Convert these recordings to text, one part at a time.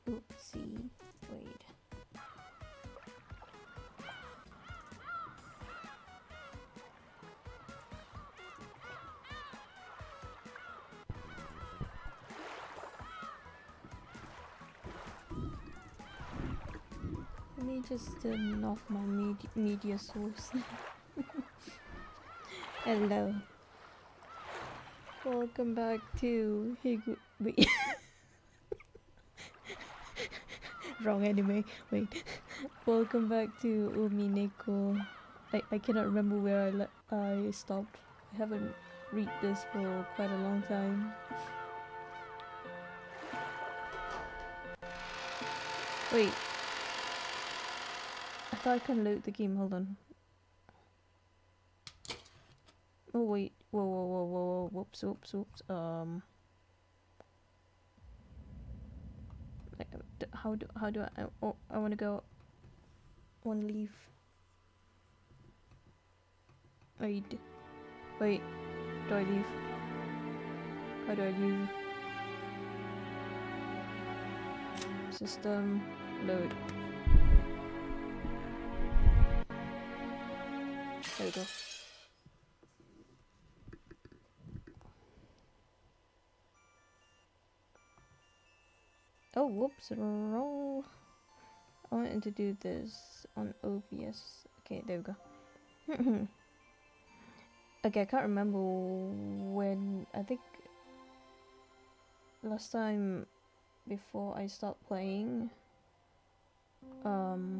Oopsie. Wait. Let me just turn off my media source. Hello. Welcome back to wait. Wrong anime. Wait. Welcome back to Umineko. I cannot remember where I stopped. I haven't read this for quite a long time. Wait. I thought I can load the game. Hold on. Oh wait. Whoa. Whoops. How do I? Oh, I want to go. Want to leave. Wait. Do I leave? How do I leave? System load. There we go. Oh, whoops, wrong. I wanted to do this on OBS. Okay, there we go. Okay, I can't remember when. I think last time before I stopped playing. What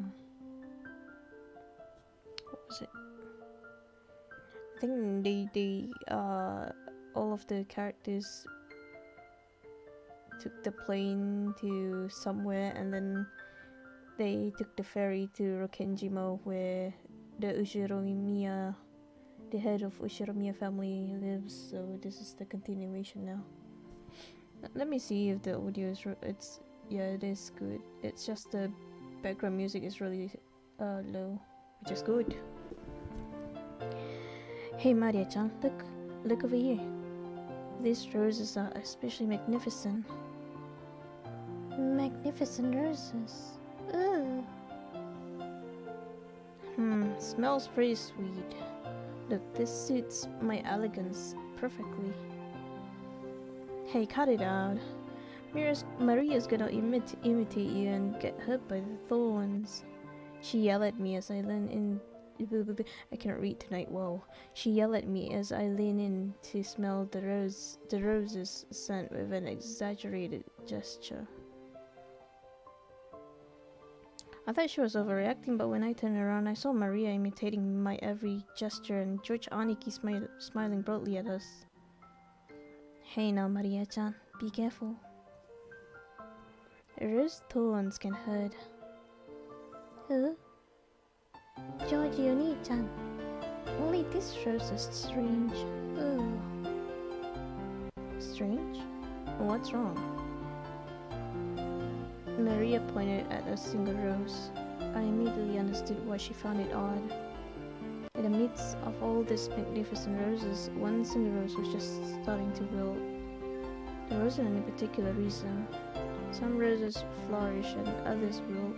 was it? I think they all of the characters took the plane to somewhere, and then they took the ferry to Rokkenjima, where the head of Ushiromiya family lives. So this is the continuation now. Let me see if the audio is it is good. It's just the background music is really low, which is good. Hey Maria-chan, look over here. These roses are especially magnificent. Magnificent roses. Ooh. Smells pretty sweet. Look, this suits my elegance perfectly. Hey, cut it out. Maria's gonna imitate you and get hurt by the thorns. She yelled at me as I leaned in. I cannot read tonight. Whoa. She yelled at me as I leaned in to smell the rose's scent with an exaggerated gesture. I thought she was overreacting, but when I turned around, I saw Maria imitating my every gesture and George Aniki smiling broadly at us. Hey now, Maria-chan, be careful. Rose thorns can hurt. Huh? Georgie Oni-chan, only this rose is strange. Ooh. Strange? What's wrong? Maria pointed at a single rose. I immediately understood why she found it odd. In the midst of all these magnificent roses, one single rose was just starting to wilt. There wasn't any particular reason. Some roses flourish and others wilt.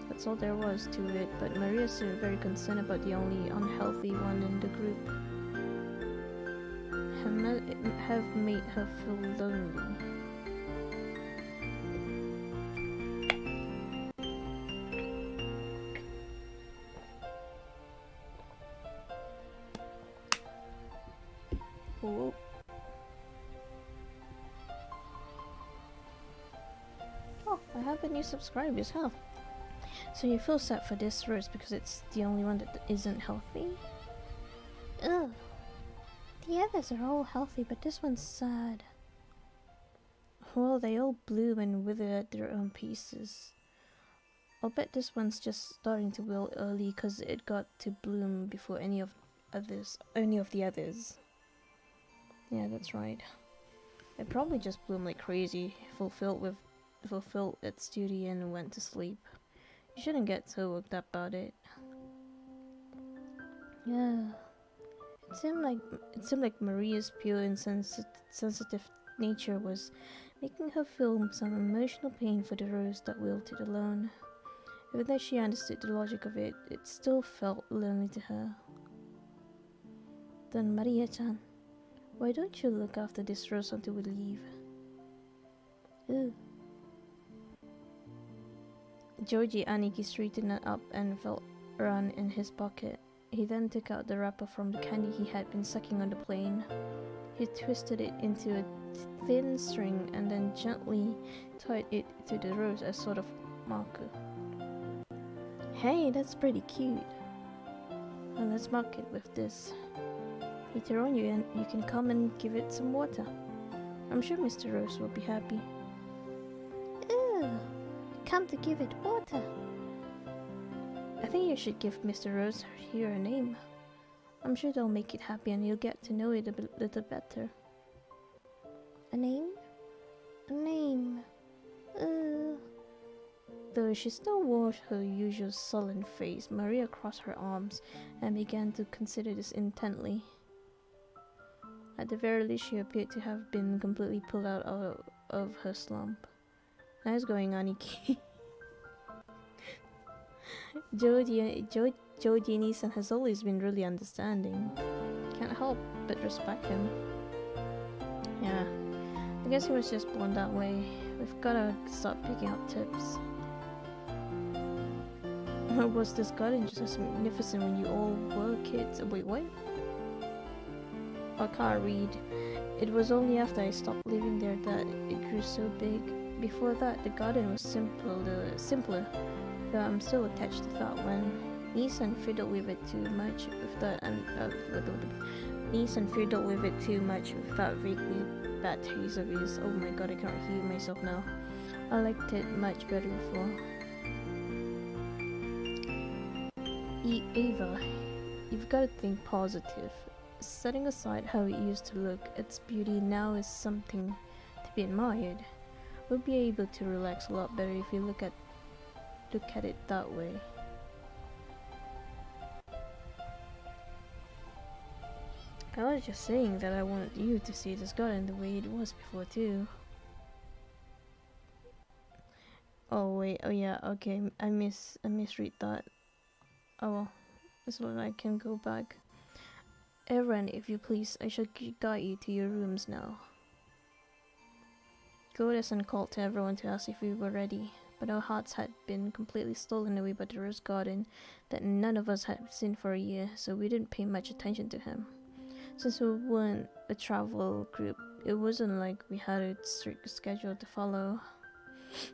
That's all there was to it, but Maria seemed very concerned about the only unhealthy one in the group. Have made her feel lonely. Oh. Oh, I have a new subscriber as well. So you feel sad for this rose because it's the only one that isn't healthy? Ugh. The others are all healthy, but this one's sad. Well, they all bloom and wither at their own pieces. I'll bet this one's just starting to wilt early because it got to bloom before any of the others. Yeah, that's right. It probably just bloomed like crazy, fulfilled its duty and went to sleep. You shouldn't get so worked up about it. Yeah. It seemed like Maria's pure and sensitive nature was making her feel some emotional pain for the rose that wilted alone. Even though she understood the logic of it, it still felt lonely to her. Then Maria-chan, why don't you look after this rose until we leave? Ooh. Georgie Aniki straightened up and felt around in his pocket. He then took out the wrapper from the candy he had been sucking on the plane. He twisted it into a thin string and then gently tied it to the rose as sort of marker. Hey, that's pretty cute. Well, let's mark it with this. Later on, you can come and give it some water. I'm sure Mr. Rose will be happy. Ew, come to give it water. I think you should give Mr. Rose here a name. I'm sure they'll make it happy and you'll get to know it a little better. A name? A name. Though she still wore her usual sullen face, Maria crossed her arms and began to consider this intently. At the very least, she appeared to have been completely pulled out of her slump. Nice going, Aniki. Joji-san has always been really understanding. Can't help but respect him. Yeah, I guess he was just born that way. We've gotta start picking up tips. Or was this garden just as magnificent when you all were kids? Wait, what? I can't read. It was only after I stopped living there that it grew so big. Before that, the garden was simpler. Though I'm still attached to that one. Nissan fiddled with it too much with that vaguely bad taste of his. Oh my god, I can't hear myself now. I liked it much better before. Eva, you've got to think positive. Setting aside how it used to look, its beauty now is something to be admired. We'll be able to relax a lot better if you look at it that way. I was just saying that I wanted you to see this garden the way it was before too. Oh wait, oh yeah, okay, I misread that. Oh well, so I can go back. Everyone, if you please, I shall guide you to your rooms now. Goddess called to everyone to ask if we were ready, but our hearts had been completely stolen away by the rose garden that none of us had seen for a year, so we didn't pay much attention to him. Since we weren't a travel group, it wasn't like we had a strict schedule to follow.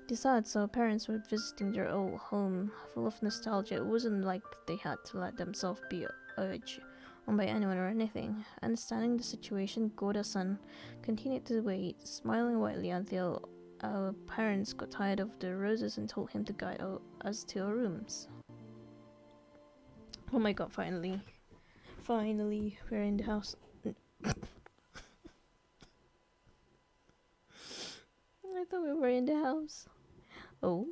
Besides, our parents were visiting their old home, full of nostalgia. It wasn't like they had to let themselves be urged on by anyone or anything. Understanding the situation, Goda-san continued to wait, smiling widely until our parents got tired of the roses and told him to guide us to our rooms. Oh my god, finally. Finally, we're in the house. I thought we were in the house. Oh,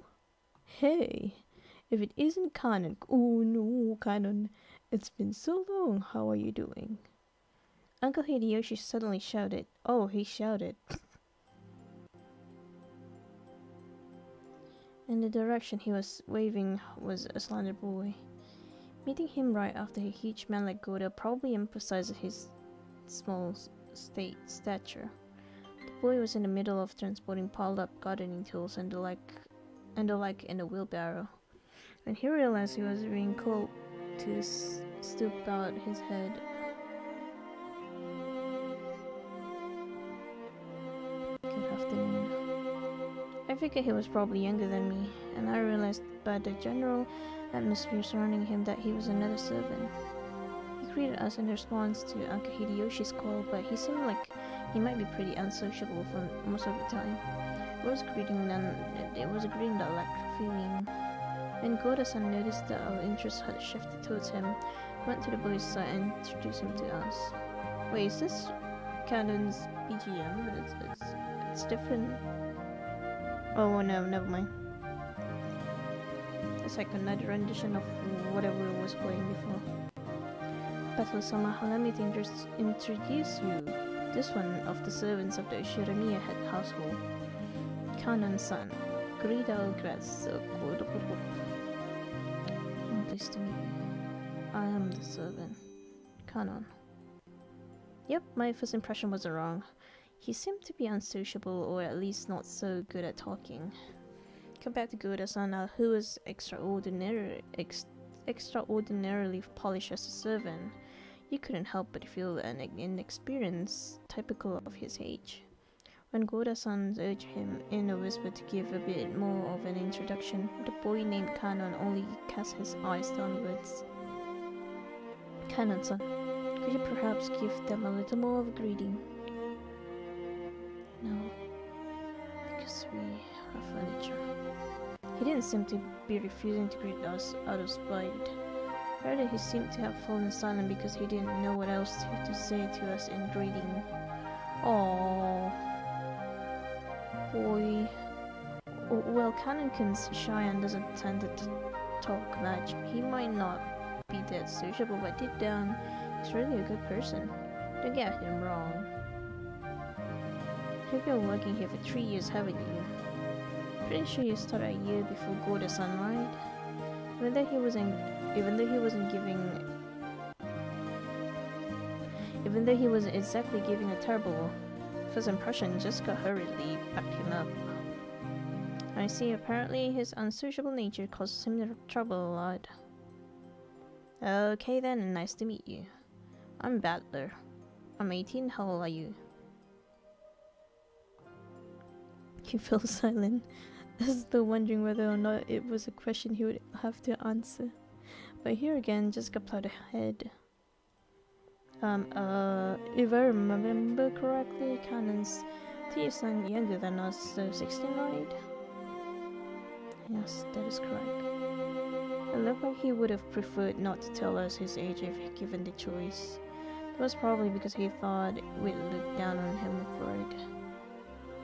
hey, if it isn't Kanon. Oh no, Kanon. It's been so long. How are you doing? Uncle Hideyoshi suddenly shouted. Oh, he shouted. In the direction he was waving was a slender boy. Meeting him right after a huge man like Goda probably emphasized his small stature. The boy was in the middle of transporting piled up gardening tools and the like in a wheelbarrow. When he realized he was being called to stoop out his head. figured he was probably younger than me, and I realized by the general atmosphere surrounding him that he was another servant. He greeted us in response to Uncle Hideyoshi's call, but he seemed like he might be pretty unsociable for most of the time. It was a greeting that lacked feeling. When Goda-san noticed that our interest had shifted towards him, he went to the boy's side and introduced him to us. Wait, is this Canon's BGM? It's different. Oh no, never mind. It's like another rendition of whatever was playing before. Battle-sama, allow me to introduce you. This one of the servants of the Ushiramiya head household. Kanon-san. Grida Gratsu. I'm pleased to meet you. I am the servant. Kanon. Yep, my first impression wasn't wrong. He seemed to be unsociable, or at least not so good at talking. Compared to Goda-san, who was extraordinarily polished as a servant, you couldn't help but feel an inexperience typical of his age. When Goda-san urged him in a whisper to give a bit more of an introduction, the boy named Kanon only cast his eyes downwards. Kanon-san, could you perhaps give them a little more of a greeting? No, because we have furniture. He didn't seem to be refusing to greet us out of spite. Rather, he seemed to have fallen silent because he didn't know what else to say to us in greeting. Aww. Boy. Well, Kanon-kun's shy and doesn't tend to talk much. He might not be that sociable, but deep down, he's really a good person. Don't get him wrong. You've been working here for 3 years, haven't you? Pretty sure you started a year before Goda-san, right? Even though he wasn't exactly giving a terrible first impression, Jessica hurriedly backed him up. I see, apparently his unsociable nature causes him trouble a lot. Okay then, nice to meet you. I'm Battler. I'm 18, how old are you? He fell silent, as though wondering whether or not it was a question he would have to answer. But here again, Jessica plowed ahead. If I remember correctly, Kanon's 2 years younger than us, so 16, right? Yes, that is correct. It looked like he would have preferred not to tell us his age if given the choice. It was probably because he thought we'd look down on him for it.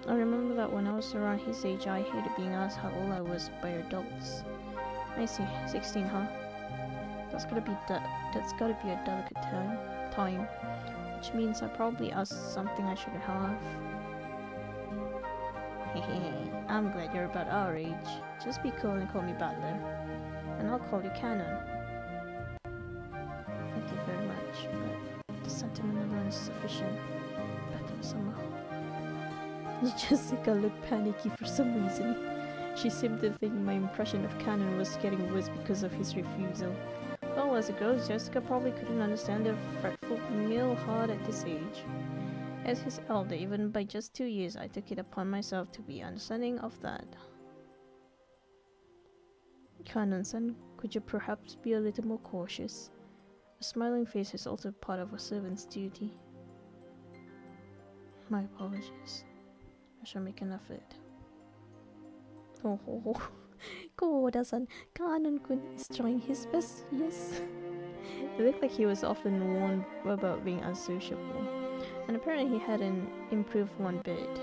I remember that when I was around his age, I hated being asked how old I was by adults. I see, 16, huh? That's gotta be a delicate time, which means I probably asked something I shouldn't have. Hehehe, I'm glad you're about our age. Just be cool and call me Butler, and I'll call you Kanon. Thank you very much, but the sentiment alone is sufficient. Battle-sama. Jessica looked panicky for some reason. She seemed to think my impression of Kanon was getting worse because of his refusal. Well, as a girl, Jessica probably couldn't understand the fretful male heart at this age. As his elder, even by just 2 years, I took it upon myself to be understanding of that. Kanon-san, could you perhaps be a little more cautious? A smiling face is also part of a servant's duty. My apologies. I shall make an effort. Oh, Goda-san, Kanon-kun is trying his best, yes. It looked like he was often warned about being unsociable, and apparently he hadn't improved one bit.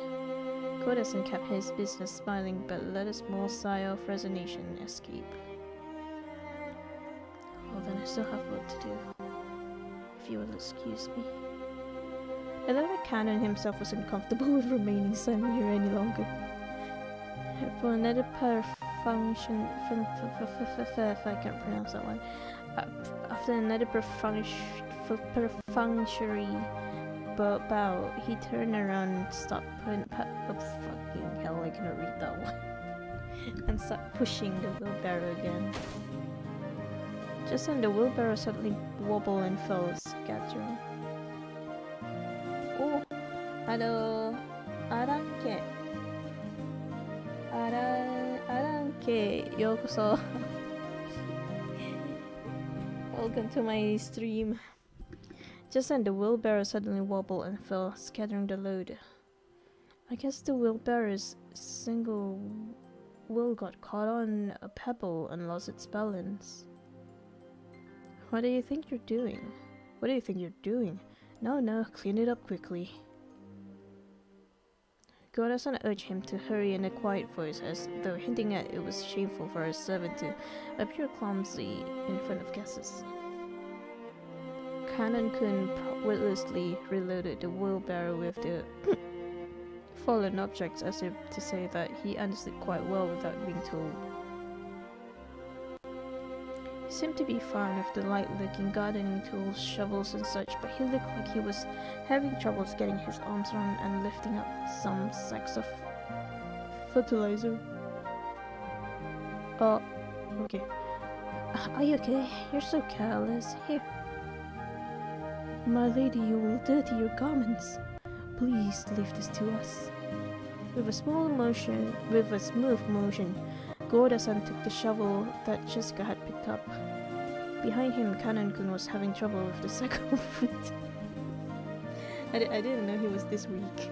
Goda-san kept his business smiling, but let a small sigh of resignation escape. Well, then I still have work to do. If you will excuse me. I looked like Kanon himself wasn't comfortable with remaining silent here any longer. For another perfunctory after another perfunctory bow, he turned around and stopped oh fucking hell, I cannot read that one. And started pushing the wheelbarrow again. Just then the wheelbarrow suddenly wobbled and fell scattering. Oh, あらっけ Aranke, yokoso. Welcome to my stream. Just then the wheelbarrow suddenly wobbled and fell, scattering the load. I guess the wheelbarrow's single wheel got caught on a pebble and lost its balance. What do you think you're doing? What do you think you're doing? No, clean it up quickly. Gorasan urged him to hurry in a quiet voice, as though hinting that it was shameful for a servant to appear clumsy in front of guests. Kanan-kun wordlessly reloaded the wheelbarrow with the fallen objects, as if to say that he understood quite well without being told. He seemed to be fine with the light-looking gardening tools, shovels and such, but he looked like he was having troubles getting his arms around and lifting up some sacks of fertilizer. Okay. Are you okay? You're so careless. Here. My lady, you will dirty your garments. Please leave this to us. With a smooth motion, Gorda-san took the shovel that Jessica had picked up. Behind him, Kanan-kun was having trouble with the sack of fruit. I didn't know he was this weak.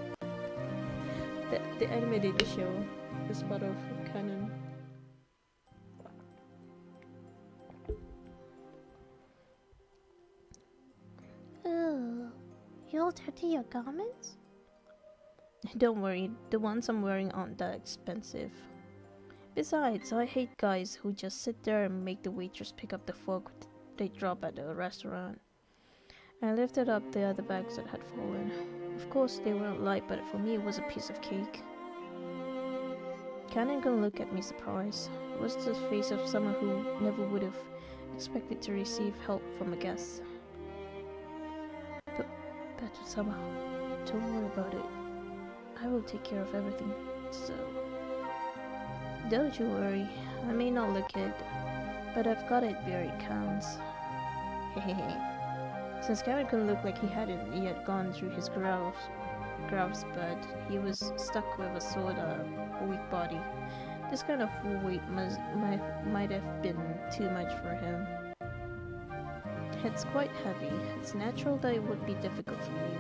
The anime did show the spot of Kanan. Oh, you'll dirty your garments? Don't worry, the ones I'm wearing aren't that expensive. Besides, I hate guys who just sit there and make the waitress pick up the fork they drop at the restaurant. I lifted up the other bags that had fallen. Of course, they weren't light, but for me it was a piece of cake. Kanan-kun looked at me surprised. It was the face of someone who never would have expected to receive help from a guest. But Batu-sama, don't worry about it. I will take care of everything, so... Don't you worry, I may not look it, but I've got it where it counts. Hehehe. Since Kanan-kun looked like he hadn't yet gone through his growls, but he was stuck with a sort of weak body. This kind of weight might have been too much for him. It's quite heavy. It's natural that it would be difficult for you.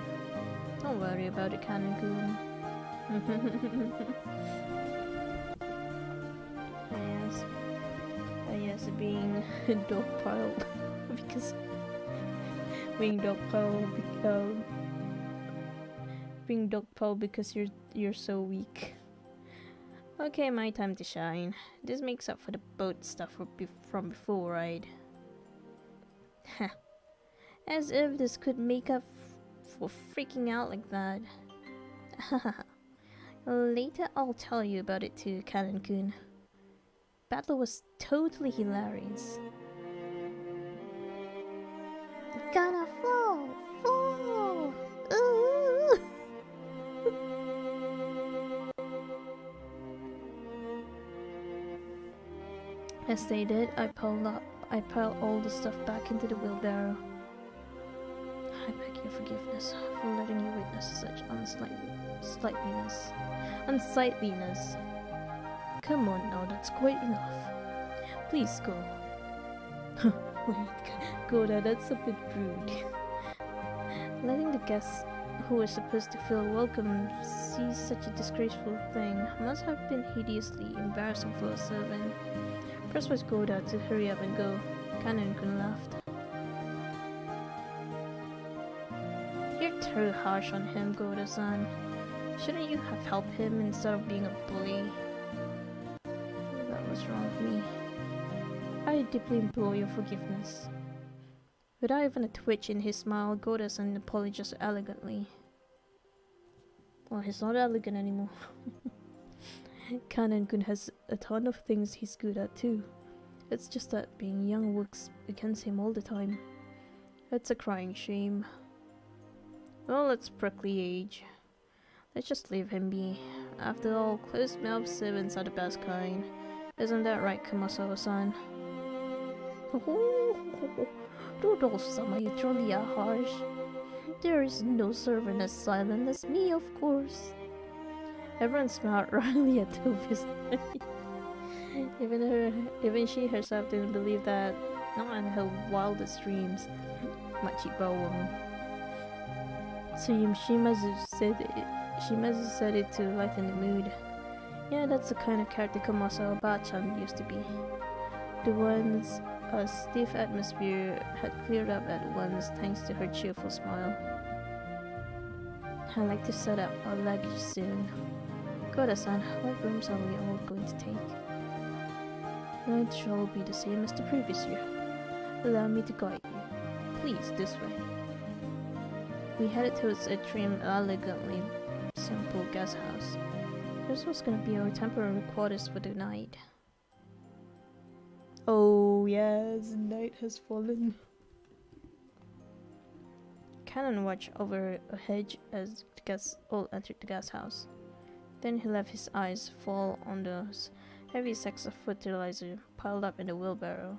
Don't worry about it, Kanan-kun. Yes, being dogpiled because being dogpiled because you're so weak. Okay, my time to shine. This makes up for the boat stuff from before, right? As if this could make up for freaking out like that. Later I'll tell you about it too, Kanan-kun. Battle was totally hilarious. Gonna fall! Ooh! As they did, I piled all the stuff back into the wheelbarrow. I beg your forgiveness for letting you witness such unsightliness. Come on now, that's quite enough. Please go. Wait, Goda, that's a bit rude. Letting the guests who were supposed to feel welcome see such a disgraceful thing must have been hideously embarrassing for a servant. Press was Goda to hurry up and go. Kanan-kun laughed. You're too harsh on him, Goda-san. Shouldn't you have helped him instead of being a bully? That was wrong of me. I deeply implore your forgiveness. Without even a twitch in his smile, Goda-san apologized elegantly. Well, he's not elegant anymore. Kanan-kun has a ton of things he's good at too. It's just that being young works against him all the time. It's a crying shame. Well, it's prickly age. Let's just leave him be. After all, closed-mouthed servants are the best kind. Isn't that right, Kumasawa-san? Rudolph-sama, you truly are harsh. There is no servant as silent as me, of course. Everyone smiled wryly at Toby's line. Even she herself didn't believe that, not in her wildest dreams, Machiba woman. So she must have said it. She must have said it to lighten the mood. Yeah, that's the kind of character Komasawa Ba-chan used to be. The one's stiff atmosphere had cleared up at once thanks to her cheerful smile. I'd like to set up our luggage soon. Koda-san, what rooms are we all going to take? It shall be the same as the previous year. Allow me to guide you. Please, this way. We headed towards a trim, elegantly simple guest house. This was gonna be our temporary quarters for the night. Oh yes, night has fallen. Cannon watched over a hedge as the guests all entered the guest house. Then he let his eyes fall on the heavy sacks of fertilizer piled up in the wheelbarrow.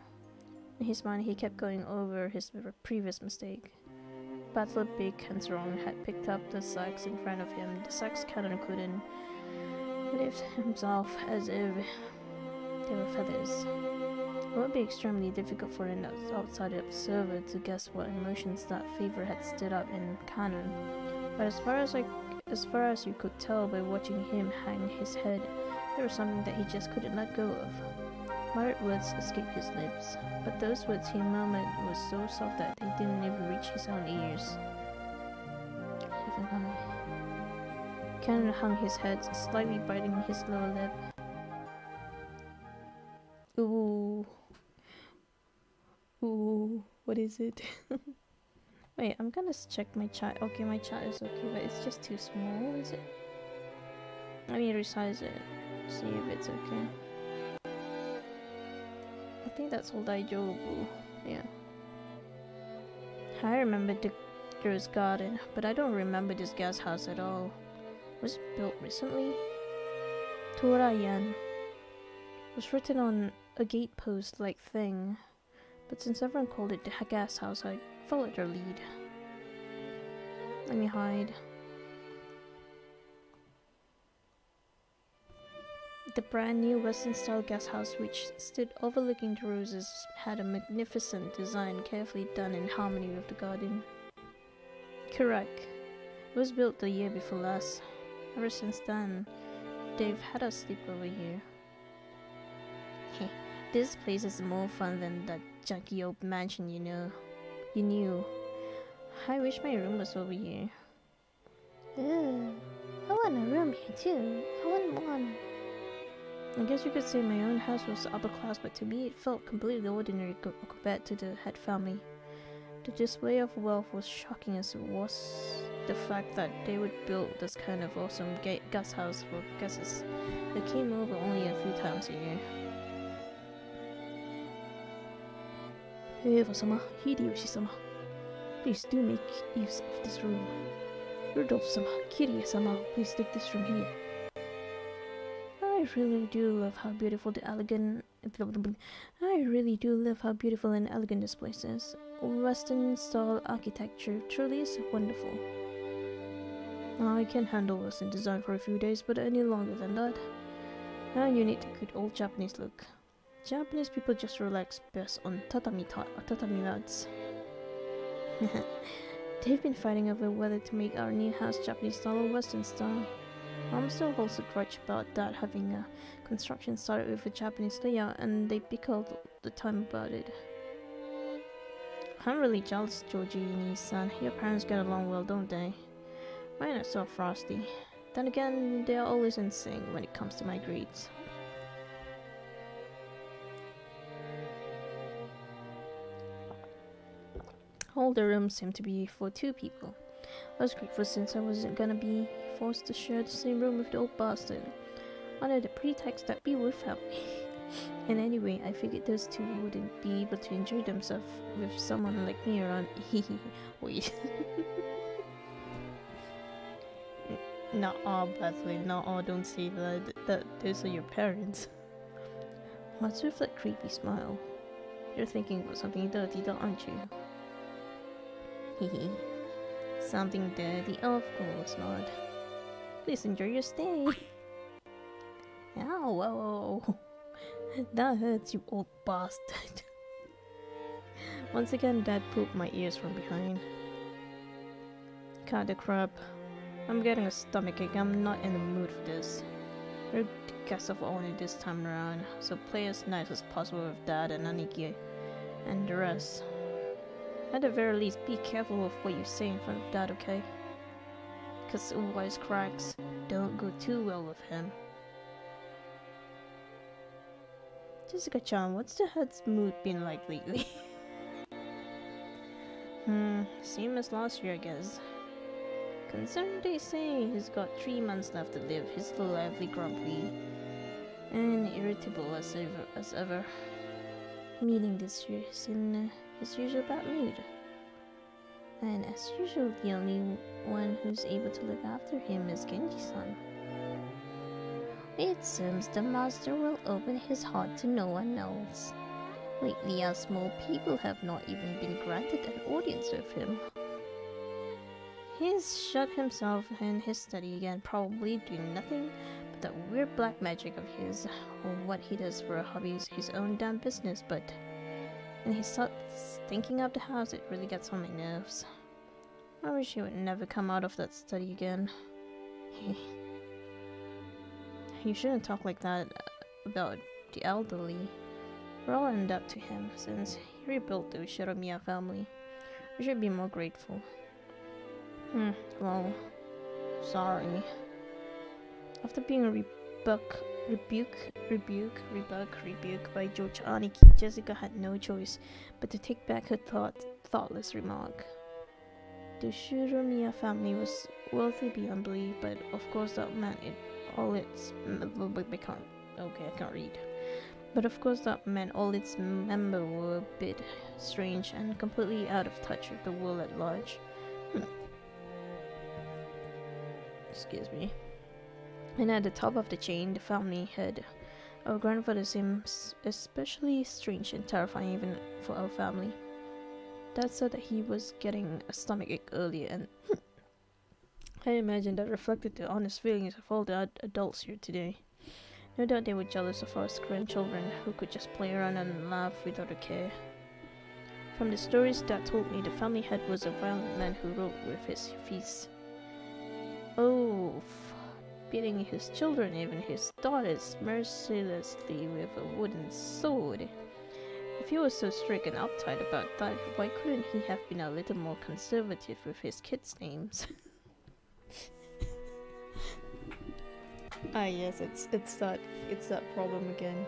In his mind, he kept going over his previous mistake. Battle Big and Strong had picked up the sacks in front of him. The sacks Cannon couldn't lift himself as if they were feathers. It would be extremely difficult for an outside observer to guess what emotions that fever had stirred up in Cannon. But as far as you could tell by watching him hang his head, there was something that he just couldn't let go of. Muttered words escaped his lips, but those words he murmured were so soft that they didn't even reach his own ears. Even I. Cannon hung his head, slightly biting his lower lip. Ooh. Ooh, what is it? Wait, I'm gonna check my chat. Okay, my chat is okay, but it's just too small, is it? Let me resize it, see if it's okay. I think that's all Daijobu. Yeah. I remember the girl's garden, but I don't remember this guest house at all. Was it built recently? Torayan was written on a gatepost-like thing, but since everyone called it the guest house, I followed their lead. Let me hide. The brand new Western-style guest house, which stood overlooking the roses, had a magnificent design carefully done in harmony with the garden. Correct. It was built the year before last. Ever since then, they've had us sleep over here. Hey, this place is more fun than that junky old mansion you knew. I wish my room was over here. Ugh. I want a room here too. I want one. I guess you could say my own house was upper class, but to me it felt completely ordinary compared to the head family. The display of wealth was shocking as it was the fact that they would build this kind of awesome guest house for guests that came over only a few times a year. Eva-sama, Hideyoshi-sama, please do make use of this room. Rudolph-sama, Kirie-sama, please take this room here. I really do love how beautiful and elegant this place is. Western style architecture truly is wonderful. I can handle Western design for a few days, but any longer than that, you need a good old Japanese look. Japanese people just relax best on tatami mats. They've been fighting over whether to make our new house Japanese style or Western style. Mom still holds a grudge about that, having a construction started with a Japanese layout, and they bicker all the time about it. I'm really jealous, Georgie-san. Your parents get along well, don't they? Mine are so frosty. Then again, they are always in sync when it comes to my grades. All the rooms seem to be for 2 people. I was grateful since I wasn't gonna be forced to share the same room with the old bastard, under the pretext that we would help me. And anyway, I figured those 2 wouldn't be able to enjoy themselves with someone like me around. Wait. Nuh-uh, Bradley, nuh-uh, don't say that those are your parents. What's with that creepy smile? You're thinking about something dirty, aren't you? Hehe. Something dirty? Of course not. Please enjoy your stay. Ow, whoa. That hurts, you old bastard. Once again, Dad pooped my ears from behind. Kinda crap. I'm getting a stomachache. I'm not in the mood for this. We're the guests of honor this time around, so play as nice as possible with Dad and Aniki and the rest. At the very least, be careful of what you say in front of Dad, okay? Because wisecracks don't go too well with him. Jessica-chan, what's the head's mood been like lately? Same as last year, I guess. Considering they say he's got 3 months left to live, he's still lively, grumpy, and irritable as ever. Meaning this year he's in his usual bad mood. And as usual, the only one who's able to look after him is Genji-san. It seems the master will open his heart to no one else. Lately, us small people have not even been granted an audience with him. He's shut himself in his study again, probably doing nothing but that weird black magic of his, or what he does for a hobby is his own damn business, but when he starts thinking of the house, it really gets on my nerves. I wish he would never come out of that study again. You shouldn't talk like that about the elderly. We're all indebted to him since he rebuilt the Shiromiya family. We should be more grateful. Well, sorry. After being rebuked by George Aniki, Jessica had no choice but to take back her thoughtless remark. The Shiromiya family was wealthy beyond belief, but of course that meant But of course that meant all its members were a bit strange and completely out of touch with the world at large. Excuse me. And at the top of the chain, the family head. Our grandfather seems especially strange and terrifying even for our family. Dad said that he was getting a stomachache earlier, and I imagine that reflected the honest feelings of all the adults here today. No doubt they were jealous of us grandchildren who could just play around and laugh without a care. From the stories Dad told me, the family head was a violent man who ruled with his fists. Beating his children, even his daughters, mercilessly with a wooden sword. If he was so strict and uptight about that, why couldn't he have been a little more conservative with his kids' names? Yes, it's that problem again.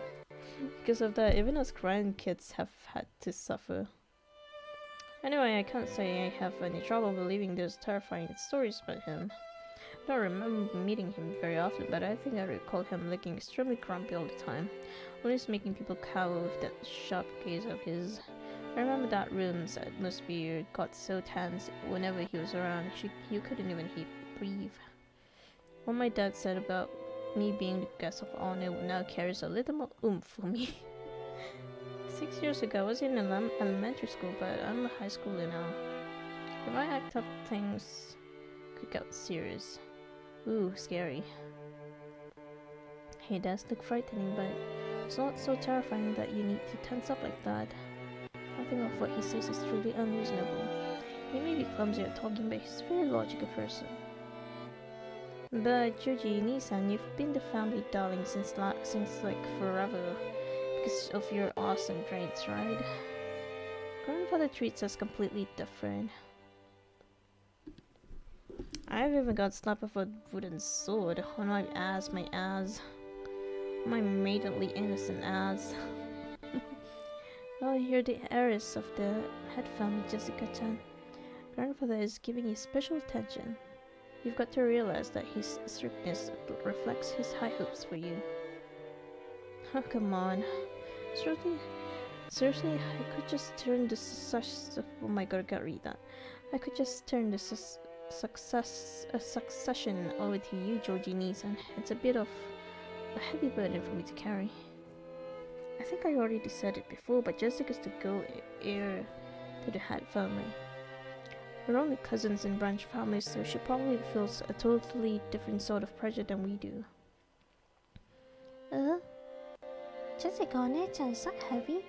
Because of that, even us grandkids have had to suffer. Anyway, I can't say I have any trouble believing those terrifying stories about him. I don't remember meeting him very often, but I think I recall him looking extremely grumpy all the time, always making people cower with that sharp gaze of his. I remember that room's atmosphere got so tense whenever he was around, you couldn't even breathe. What my dad said about me being the guest of honor now carries a little more oomph for me. 6 years ago, I was in elementary school, but I'm a high schooler now. If I act up, things could get serious. Ooh, scary. He does look frightening, but it's not so terrifying that you need to tense up like that. Nothing of what he says is truly unreasonable. He may be clumsy at talking, but he's a very logical person. But Joji, Nisan, you've been the family darling since like forever because of your awesome traits, right? Grandfather treats us completely different. I've even got slapped with a wooden sword on my ass. My maidenly innocent ass. Oh, you're the heiress of the head family, Jessica-chan. Grandfather is giving you special attention. You've got to realize that his strictness reflects his high hopes for you. Oh, come on. Seriously, I could just turn this oh my god, I can't read that. I could just turn this succession over to you, Georgie Nisan. It's a bit of a heavy burden for me to carry. I think I already said it before, but Jessica's the heir to the Hat family. We're only cousins in branch families, so she probably feels a totally different sort of pressure than we do. Jessica on-chan is that heavy?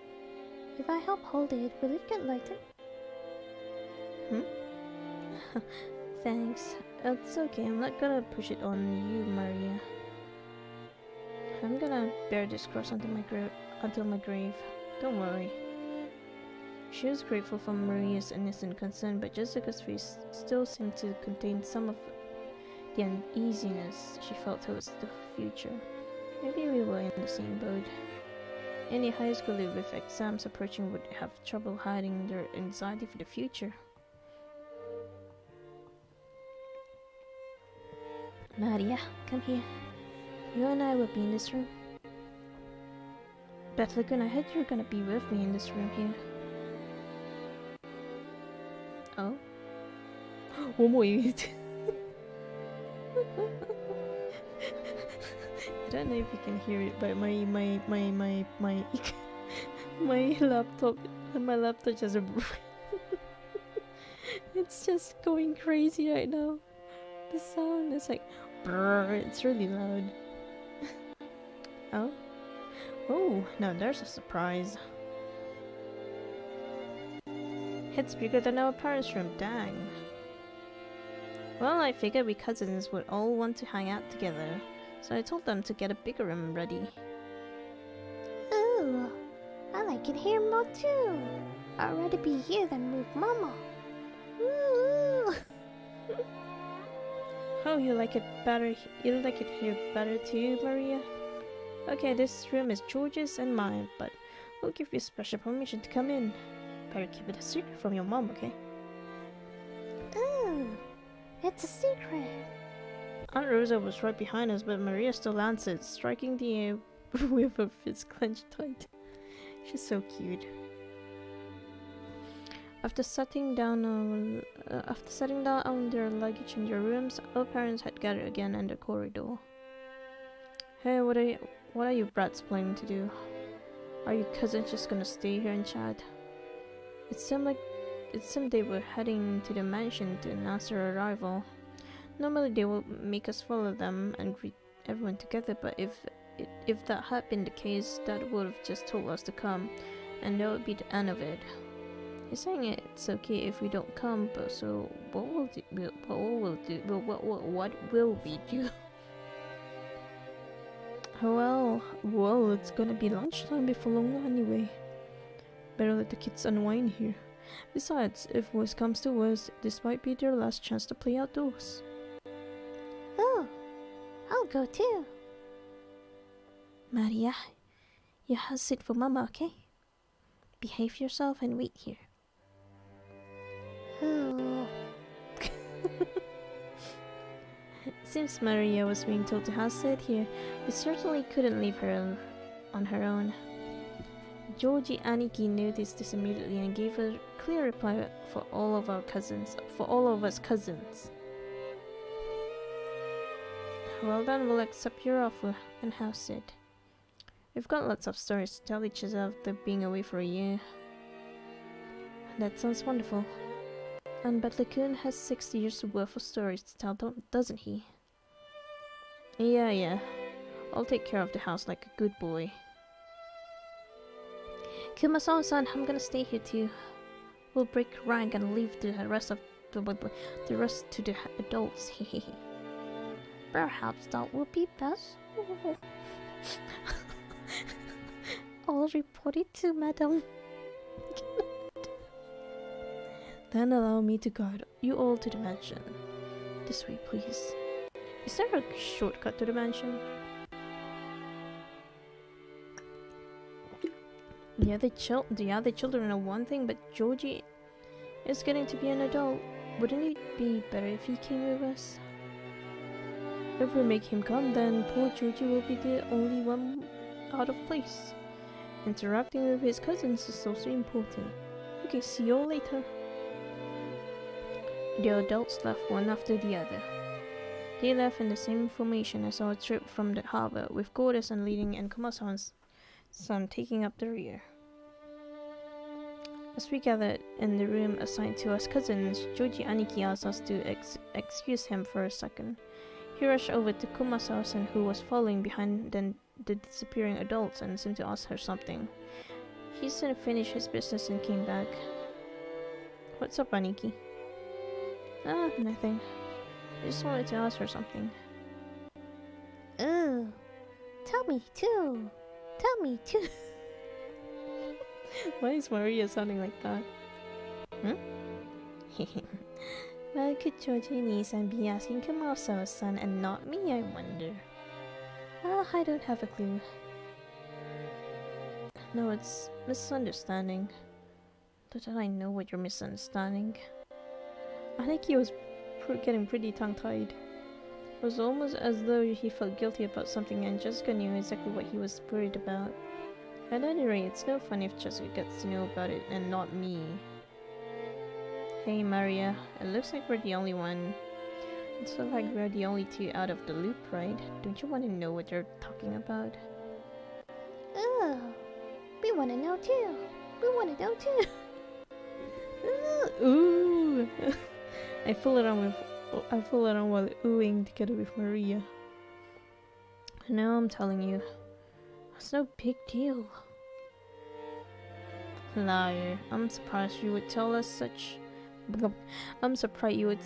If I help hold it, will it get lighter? Thanks. It's okay, I'm not gonna push it on you, Maria. I'm gonna bear this cross until my grave. Don't worry. She was grateful for Maria's innocent concern, but Jessica's face still seemed to contain some of the uneasiness she felt towards the future. Maybe we were in the same boat. Any high schooler with exams approaching would have trouble hiding their anxiety for the future. Maria, come here. You and I will be in this room. Bethlehem, I heard you're gonna be with me in this room here. Oh? I don't know if you can hear it, but my laptop just it's just going crazy right now. The sound is like brrr, it's really loud. Oh, now there's a surprise. It's bigger than our parents' room, dang. Well, I figured we cousins would all want to hang out together, so I told them to get a bigger room ready. Ooh, I like it here more too. I'd rather be here than with Mama. Ooh. Oh, you like it better? You like it here better too, Maria? Okay, this room is George's and mine, but we'll give you special permission to come in. Better keep it a secret from your mom, okay? Ooh, it's a secret. Aunt Rosa was right behind us, but Maria still answered, striking the air with her fist clenched tight. She's so cute. After setting down on their luggage in their rooms, our parents had gathered again in the corridor. Hey, what are you brats planning to do? Are you cousins just gonna stay here and chat? It seemed they were heading to the mansion to announce their arrival. Normally they would make us follow them and greet everyone together, but if that had been the case, Dad would have just told us to come, and that would be the end of it. He's saying it's okay if we don't come, but so what will we do? Well, it's gonna be lunchtime before long anyway. Better let the kids unwind here. Besides, if worse comes to worse, this might be their last chance to play outdoors. Oh, I'll go too. Maria, you have sit for Mama, okay? Behave yourself and wait here. Oh. Since Maria was being told to have sit here, we certainly couldn't leave her on her own. Georgie Aniki noticed this immediately and gave a clear reply for all of us cousins. Well then, we'll accept your offer and have sit. We've got lots of stories to tell each other after being away for a year. That sounds wonderful. And Butler-kun has 60 years worth of stories to tell, doesn't he? Yeah. I'll take care of the house like a good boy. Kumasawa-san, I'm gonna stay here too. We'll break rank and leave the rest to the adults. Perhaps that would be best. I'll report it to Madam. Then allow me to guide you all to the mansion. This way, please. Is there a shortcut to the mansion? The other children are one thing, but Georgie is getting to be an adult. Wouldn't it be better if he came with us? If we make him come, then poor Georgie will be the only one out of place. Interacting with his cousins is also important. Okay, see you all later. The adults left one after the other. They left in the same formation as our trip from the harbor, with Gordon leading and Kumasawa's son taking up the rear. As we gathered in the room assigned to us cousins, Joji Aniki asked us to excuse him for a second. He rushed over to Kumasao-san, who was following behind the disappearing adults, and seemed to ask her something. He soon finished his business and came back. What's up, Aniki? Ah, nothing. I just wanted to ask her something. Oh, tell me too. Tell me too. Why is Maria sounding like that? Why could Joji-san be asking Kumasao-san and not me, I wonder? I don't have a clue. No, it's misunderstanding. Don't I know what you're misunderstanding? Aniki was getting pretty tongue-tied. It was almost as though he felt guilty about something and Jessica knew exactly what he was worried about. At any rate, it's no fun if Jessica gets to know about it and not me. Hey Maria, it looks like we're the only one. It's not like we're the only two out of the loop, right? Don't you want to know what you're talking about? Oh, we want to know too. We want to know too. Ooh! I fool around while oohing together with Maria. Now I'm telling you, it's no big deal. Liar! I'm surprised you would tell us such. I'm surprised you would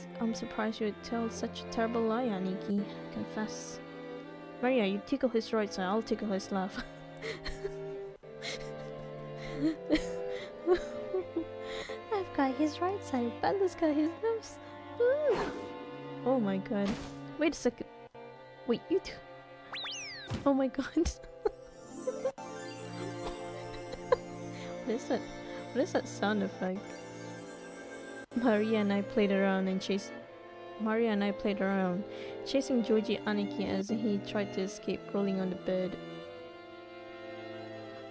tell such a terrible lie, Aniki. Confess. Maria, you tickle his right side, I'll tickle his left. I've got his right side, Bella's got his left. Ooh. Oh my god. Wait a second. Wait, you two. Oh my god. What is that? What is that sound effect? Maria and I played around, chasing Joji Aniki as he tried to escape rolling on the bed.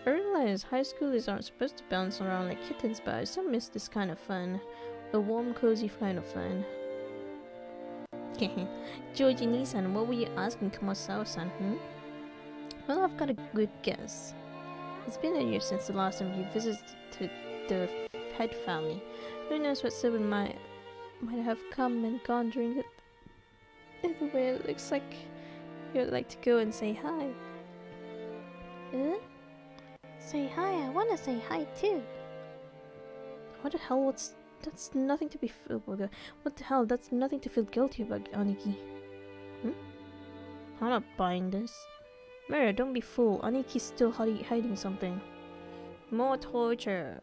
I realize high schoolers aren't supposed to bounce around like kittens, but I still miss this kind of fun. A warm, cozy kind of fun. Joji-san, what were you asking Kumasao-san, Well, I've got a good guess. It's been a year since the last time you visited the head family. Who knows what sibling might have come and gone during it. Either way, it looks like you'd like to go and say hi. Say hi, I wanna say hi too. What the hell? That's nothing to be what the hell? That's nothing to feel guilty about, Aniki. I'm not buying this. Maria, don't be fool. Aniki's still hiding something. More torture.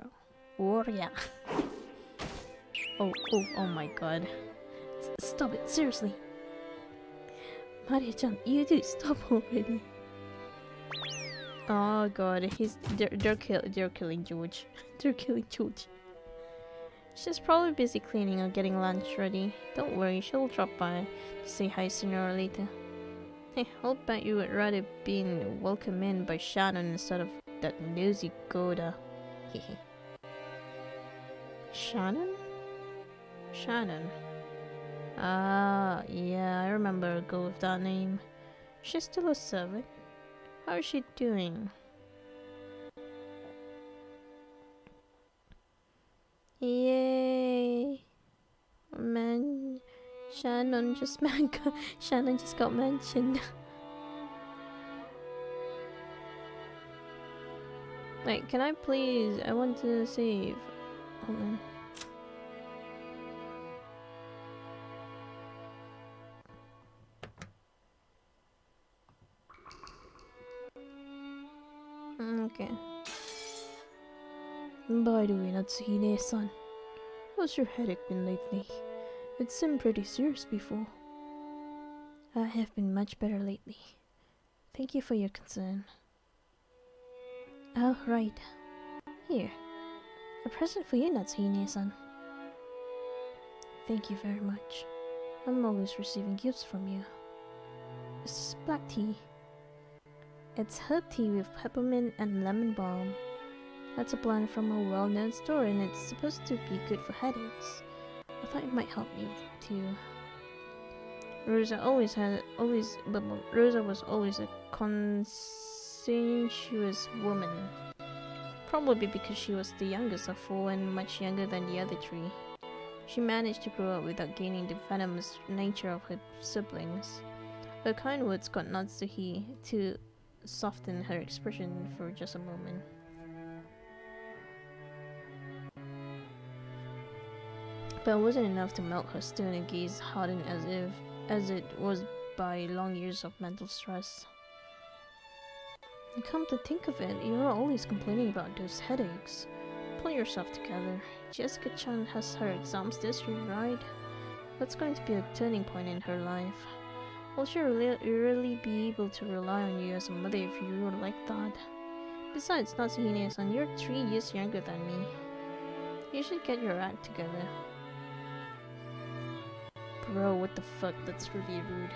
Warrior. Oh my god. Stop it, seriously. Maria-chan, you do stop already. Oh god, they're killing George. They're killing George. She's probably busy cleaning or getting lunch ready. Don't worry, she'll drop by to say hi sooner or later. Hey, I'll bet you would rather being welcomed in by Shannon instead of that nosy Goda. Hehe. Shannon? Shannon. Ah, yeah, I remember a girl with that name. She's still a servant. How is she doing? Yay! Man, Shannon just got mentioned. Wait, can I please? I want to save. Hold on. Okay. By the way, Natsuhine-san, how's your headache been lately? It seemed pretty serious before. I have been much better lately. Thank you for your concern. Oh, right. Here. A present for you, Natsuhine-san. Thank you very much. I'm always receiving gifts from you. This is black tea. It's herb tea with peppermint and lemon balm. That's a blend from a well-known store and it's supposed to be good for headaches. I thought it might help you too. Rosa was always a conscientious woman. Probably because she was the youngest of four and much younger than the other three. She managed to grow up without gaining the venomous nature of her siblings. Her kind words got Natsuhi to soften her expression for just a moment. But it wasn't enough to melt her stern and gaze hardened as it was by long years of mental stress. Come to think of it, you're always complaining about those headaches. Pull yourself together. Jessica-chan has her exams this year, right? That's going to be a turning point in her life. Will she really be able to rely on you as a mother if you were like that? Besides, Natsuhine-san, you're 3 years younger than me. You should get your act together. Bro, what the fuck? That's really rude.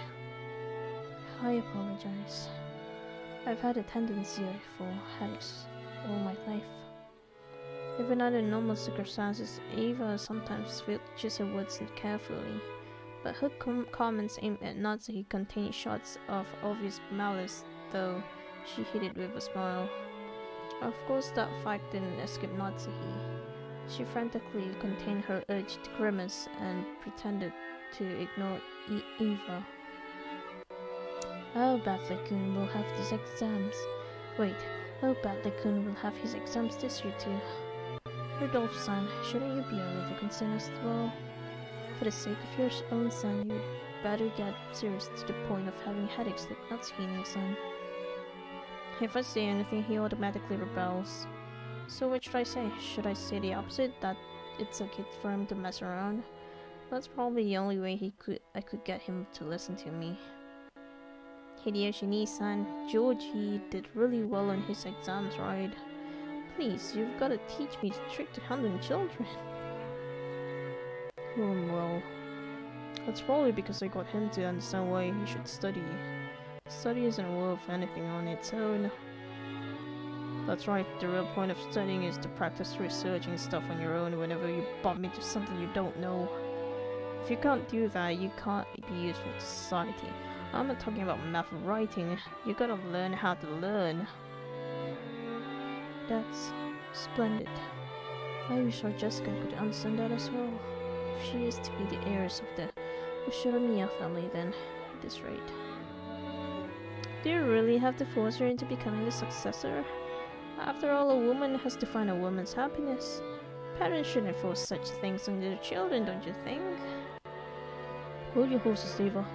I apologize. I've had a tendency for headaches all my life. Even under normal circumstances, Eva sometimes filters her words carefully, but her comments aimed at Natsuhi contained shots of obvious malice, though she hid it with a smile. Of course, that fact didn't escape Natsuhi. She frantically contained her urge to grimace and pretended to ignore Eva. Oh, Batley-kun will have his exams. Wait, Batley-kun will have his exams this year too. Rudolph-san, shouldn't you be a little concerned as well? For the sake of your own son, you'd better get serious to the point of having headaches like Natsuhine-san. If I say anything, he automatically rebels. So what should I say? Should I say the opposite, that it's okay for him to mess around? That's probably the only way I could get him to listen to me. Hideyoshi-san, Georgie did really well on his exams, right? Please, you've got to teach me the trick to handling children. Well, that's probably because I got him to understand why he should study. Study isn't worth anything on its own. That's right, the real point of studying is to practice researching stuff on your own whenever you bump into something you don't know. If you can't do that, you can't be useful to society. I'm not talking about math or writing. You gotta learn how to learn. That's splendid. I wish our Jessica could understand that as well. If she is to be the heiress of the Ushiramiya family, then at this rate. Do you really have to force her into becoming the successor? After all, a woman has to find a woman's happiness. Parents shouldn't force such things on their children, don't you think? Hold your horses, Eva.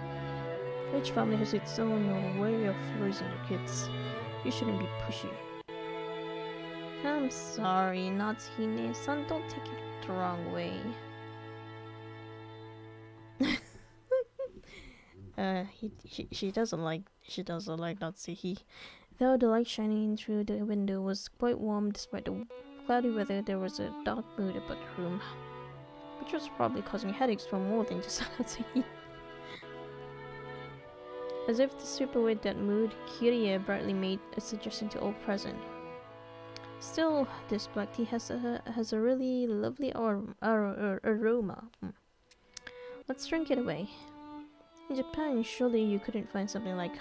Each family has its own way of raising their kids. You shouldn't be pushy. I'm sorry, Natsuhine-san, don't take it the wrong way. She doesn't like Natsuhi. Though the light shining in through the window was quite warm despite the cloudy weather, there was a dark mood about the room, which was probably causing headaches for more than just Natsuhi. As if to sweep away that mood, Kirie brightly made a suggestion to all present. Still, this black tea has a really lovely aroma. Let's drink it away. In Japan, surely you couldn't find something like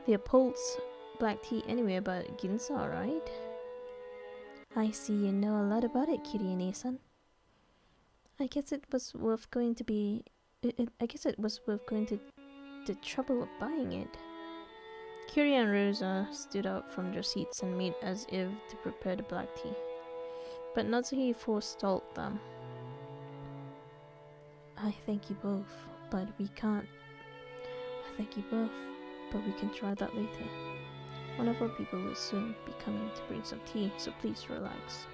the Pulse black tea anywhere but Ginza, right? I see you know a lot about it, Kirie-san. I guess it was worth going to the trouble of buying it. Kirie and Rosa stood up from their seats and made as if to prepare the black tea. But Natsuhi forestalled them. I thank you both, but we can't. I thank you both, but we can try that later. One of our people will soon be coming to bring some tea, so please relax.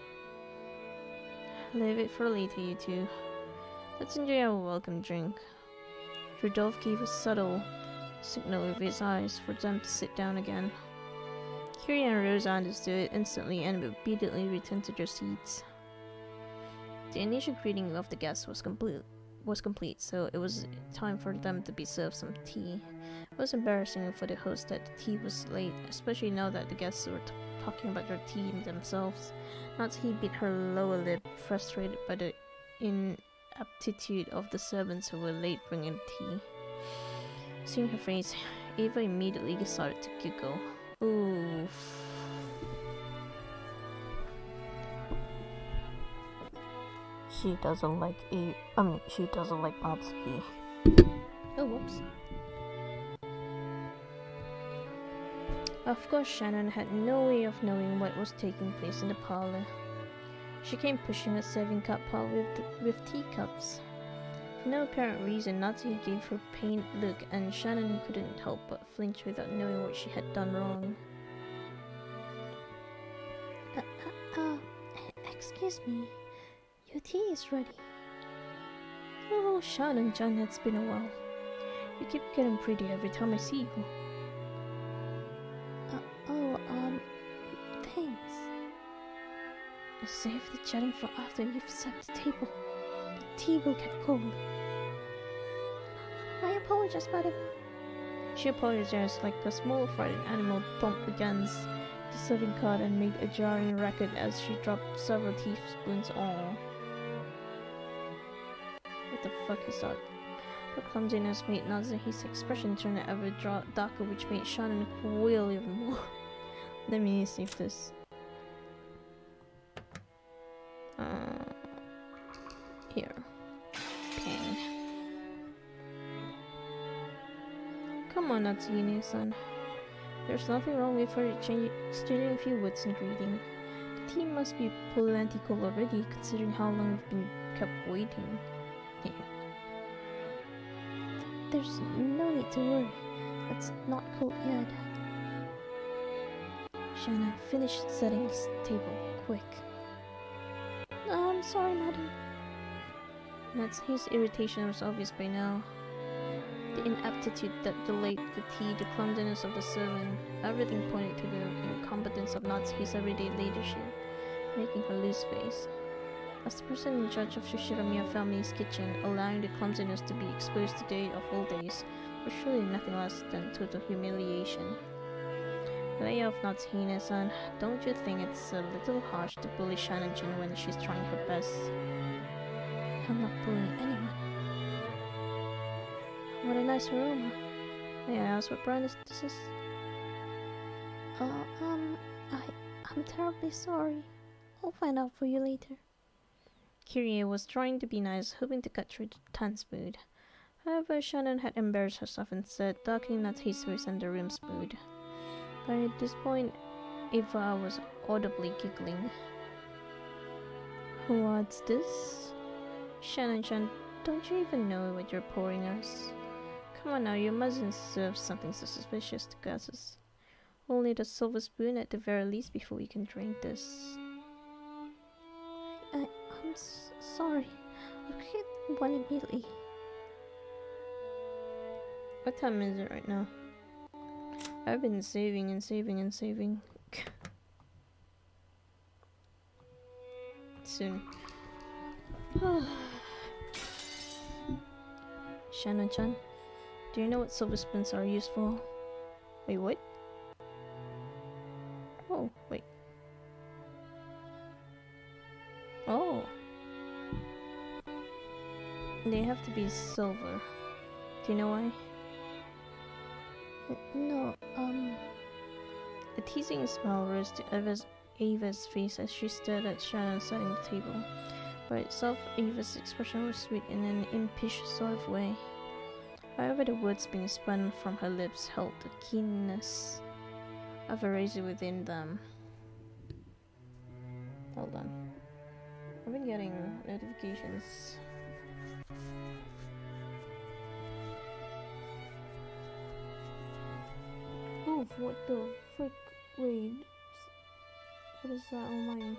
Leave it for later, you two. Let's enjoy our welcome drink. Rudolph gave a subtle signal with his eyes for them to sit down again. Kirie and Rosa understood instantly and immediately returned to their seats. The initial greeting of the guests was complete, so it was time for them to be served some tea. It was embarrassing for the host that the tea was late, especially now that the guests were talking about their tea themselves. Natsuhi bit her lower lip, frustrated by the inaptitude of the servants who were late bringing tea. Seeing her face, Eva immediately started to giggle. Oof. she doesn't like she doesn't like Natsuki. Oh, whoops. Of course, Shannon had no way of knowing what was taking place in the parlor. She came pushing a serving cup pot with teacups. For no apparent reason, Natsuki gave her a pained look, and Shannon couldn't help but flinch without knowing what she had done wrong. Excuse me. Your tea is ready. Oh, Shannon-chan, it's been a while. You keep getting pretty every time I see you. Thanks. Save the chatting for after you've set the table. The tea will get cold. I apologize, madam. She apologized like a small frightened animal bumped against the serving cart and made a jarring racket as she dropped several teaspoons. What the fuck is that? Her clumsiness made Natsuki's expression turn ever darker, which made Shannon quail even more. Let me save this. Here. Pang. Come on, Natsuki-san. There's nothing wrong with her exchanging a few words and greeting. The tea must be plenty cold already, considering how long we've been kept waiting. There's no need to worry. It's not cold yet. Shannon finished setting the table quick. I'm sorry, madam. Natsuki's irritation was obvious by now. The inaptitude that delayed the tea, the clumsiness of the servant, everything pointed to the incompetence of Natsuki's everyday leadership, making her lose face. As the person in charge of Shishiramiya family's kitchen, allowing the clumsiness to be exposed today of all days was surely nothing less than total humiliation. Lay off, Natsuki-san. Don't you think it's a little harsh to bully Shannon-chan when she's trying her best? I'm not bullying anyone. What a nice aroma. May I ask what brand this is? I'm terribly sorry. I'll find out for you later. Kirie was trying to be nice, hoping to cut through the tense mood. However, Shannon had embarrassed herself instead, darkening Natsuki's face and the room's mood. By this point, Eva was audibly giggling. What's this? Shannon-chan, don't you even know what you're pouring us? Come on now, you mustn't serve something so suspicious to guests. We'll need a silver spoon at the very least before we can drink this. I'm sorry. I'll get one immediately. What time is it right now? I've been saving and saving and saving. Soon. Shannon-chan, do you know what silver spoons are used for? Wait, what? Oh, wait. Oh. They have to be silver. Do you know why? No, A teasing smile rose to Ava's face as she stared at Shannon setting the table. By itself, Ava's expression was sweet in an impish sort of way. However, the words being spun from her lips held the keenness of a razor within them. Hold on. I've been getting notifications. Oh, what the frick? Wait. What is that on my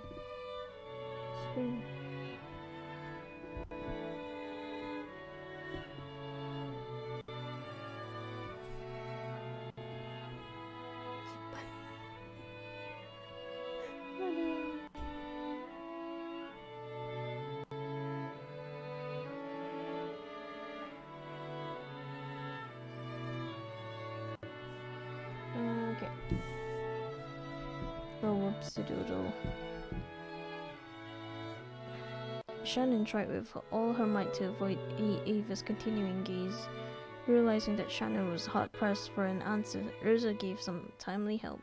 screen? Okay. Oh, whoopsie-doodle. Shannon tried with all her might to avoid Ava's continuing gaze. Realizing that Shannon was hard-pressed for an answer, Rosa gave some timely help.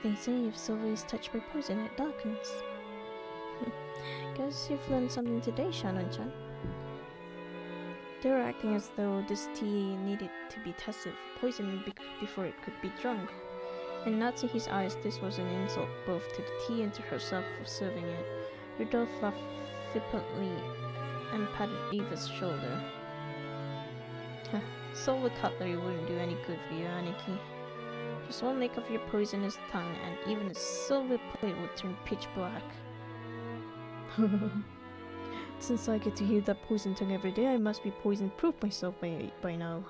They say if silver is touched by poison, it darkens. Guess you've learned something today, Shannon-chan. They were acting as though this tea needed to be tested for poison before it could be drunk. In Natsuhi's eyes, this was an insult both to the tea and to herself for serving it. Rudolph laughed flippantly and patted Eva's shoulder. Silver cutlery wouldn't do any good for you, Aniki. Just one lick of your poisonous tongue, and even a silver plate would turn pitch black. Since I get to hear that poison tongue every day, I must be poison-proof myself by now.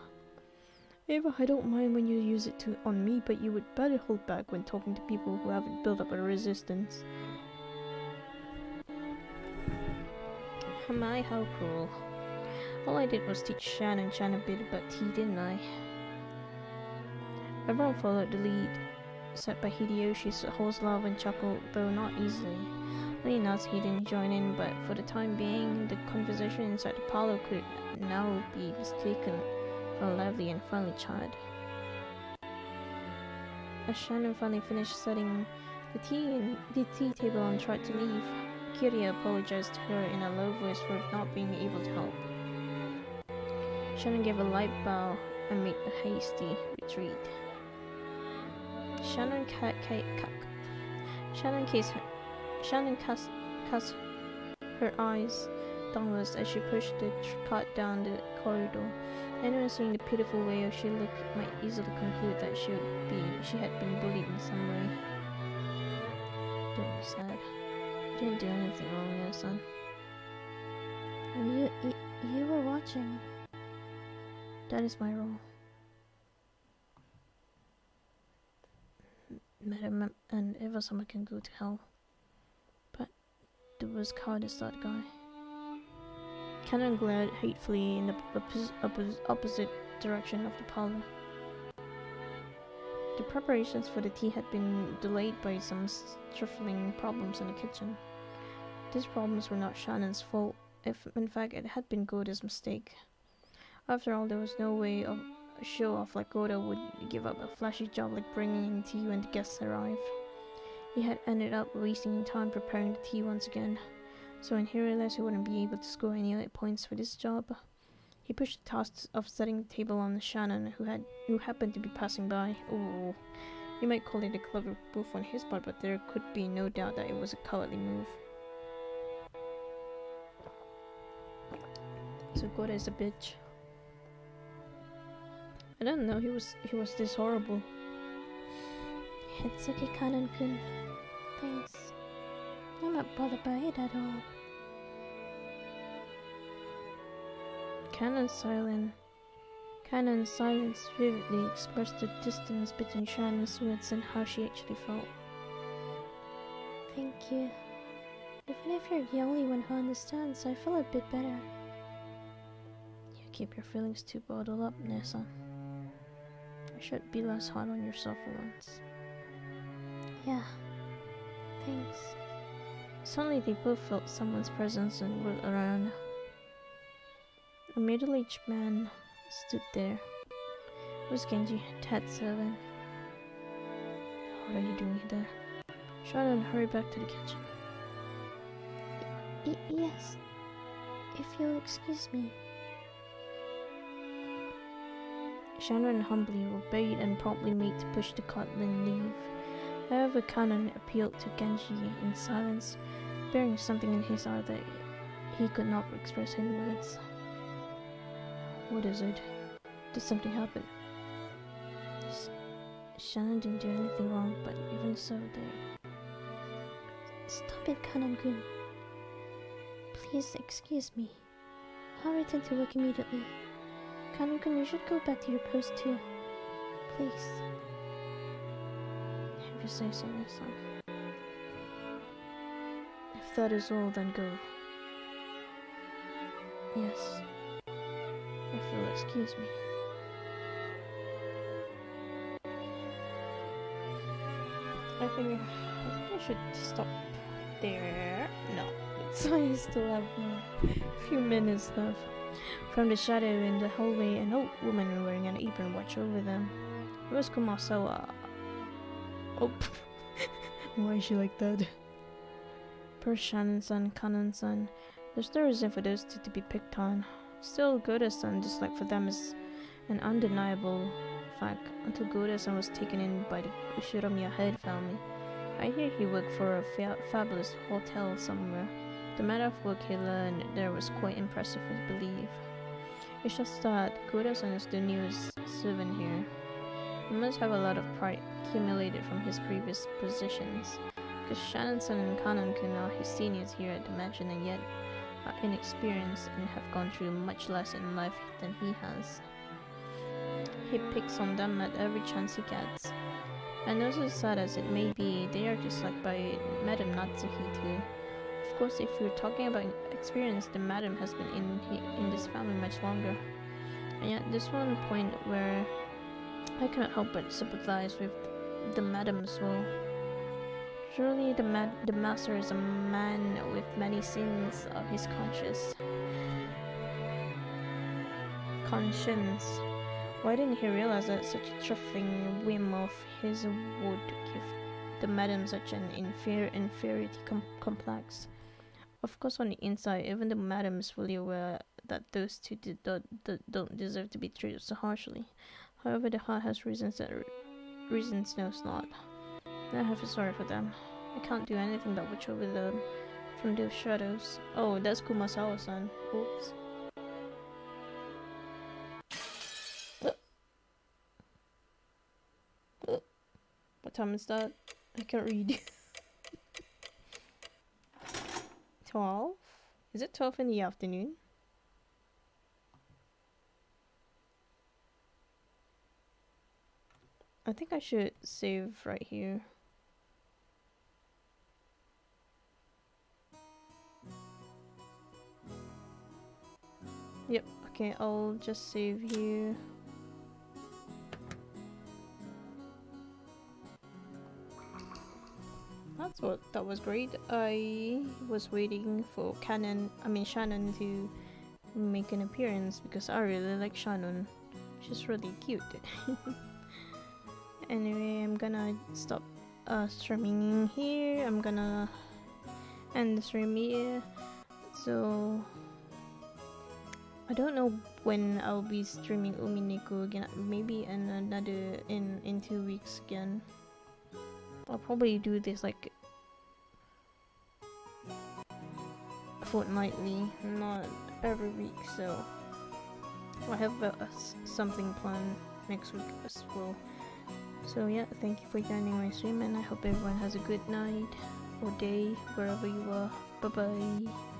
Eva, I don't mind when you use it on me, but you would better hold back when talking to people who haven't built up a resistance. My, how cruel. All I did was teach Shannon-chan a bit about tea, didn't I? Everyone followed the lead set by Hideyoshi's horse love and chuckled, though not easily. Only Natsuhi didn't join in, but for the time being, the conversation inside the parlor could now be mistaken for a lively and friendly chat. As Shannon finally finished setting the tea table and tried to leave, Kiria apologized to her in a low voice for not being able to help. Shannon gave a light bow and made a hasty retreat. Shannon cast her eyes downwards as she pushed the cart down the corridor. Anyone seeing the pitiful way she looked might easily conclude that she had been bullied in some way. Don't be sad. You didn't do anything wrong there, son. You were watching. That is my role. Madam and Eva-sama can go to hell. But there was Cardis, that guy. Cannon glared hatefully in the opposite direction of the parlor. The preparations for the tea had been delayed by some stifling problems in the kitchen. These problems were not Shannon's fault, if in fact it had been Goda's mistake. After all, there was no way of a show-off like Goda would give up a flashy job like bringing in tea when the guests arrived. He had ended up wasting time preparing the tea once again, so when he realized he wouldn't be able to score any points for this job, he pushed the task of setting the table on Shannon, who happened to be passing by. Oh, you might call it a clever move on his part, but there could be no doubt that it was a cowardly move. So Goda is a bitch. I didn't know he was this horrible. It's okay, Kanan-kun. Thanks. I'm not bothered by it at all. Cannon's silence vividly expressed the distance between Shannon's words and how she actually felt. Thank you. Even if you're the only one who understands, I feel a bit better. You keep your feelings too bottled up, Nessa. You should be less hard on yourself for once. Yeah. Thanks. Suddenly they both felt someone's presence and were around. A middle-aged man stood there. It was Genji, Tad's servant. What are you doing there? Shannon hurried back to the kitchen. Yes. If you'll excuse me. Shannon humbly obeyed and promptly made to push the cart and leave. However, Kanon appealed to Genji in silence, bearing something in his eye that he could not express in words. What is it? Did something happen? Shannon didn't do anything wrong, but even so, they... Stop it, Kanan-kun. Please excuse me. I'll return to work immediately. Kanan-kun, you should go back to your post too. Please. If you say so, son. If that is all, then go. Yes. If you'll excuse me. I think I should stop there. No, so I still have a few minutes left. From the shadow in the hallway, an old woman wearing an apron watched over them. It was Kumasawa. Oh, why is she like that? Poor Shannon-san, Kanon-san. There's no reason for those two to be picked on. Still, Goda-san dislike for them is an undeniable fact until Goda-san was taken in by the Ushiromiya head family. I hear he worked for a fabulous hotel somewhere. The matter of work he learned there was quite impressive, I believe. It's just that Goda-san is the newest servant here. He must have a lot of pride accumulated from his previous positions, because Shannon-san and Kanon-kun are his seniors here at the mansion and yet are inexperienced and have gone through much less in life than he has. He picks on them at every chance he gets. And also sad as it may be, they are disliked by Madame Natsuhi too. Of course, if you're talking about experience, the Madam has been in this family much longer. And yet there's one point where I cannot help but sympathize with the Madam as well. Surely the master is a man with many sins of his conscience. Why didn't he realize that such a trifling whim of his would give the madam such an inferiority complex? Of course, on the inside, even the madam is fully aware that those two don't deserve to be treated so harshly. However, the heart has reasons knows not. I have to sorry for them. I can't do anything but watch over them from those shadows. Oh, that's Kumasawa-san. Oops. What time is that? I can't read. 12? Is it 12 in the afternoon? I think I should save right here. Yep, okay, I'll just save here. That was great. I was waiting for Shannon to make an appearance because I really like Shannon. She's really cute. Anyway, I'm gonna stop streaming here. I'm gonna end the stream here. So I don't know when I'll be streaming Umineko again. Maybe in 2 weeks again. I'll probably do this like fortnightly, not every week. So I have something planned next week as well. So yeah, thank you for joining my stream, and I hope everyone has a good night or day wherever you are. Bye bye.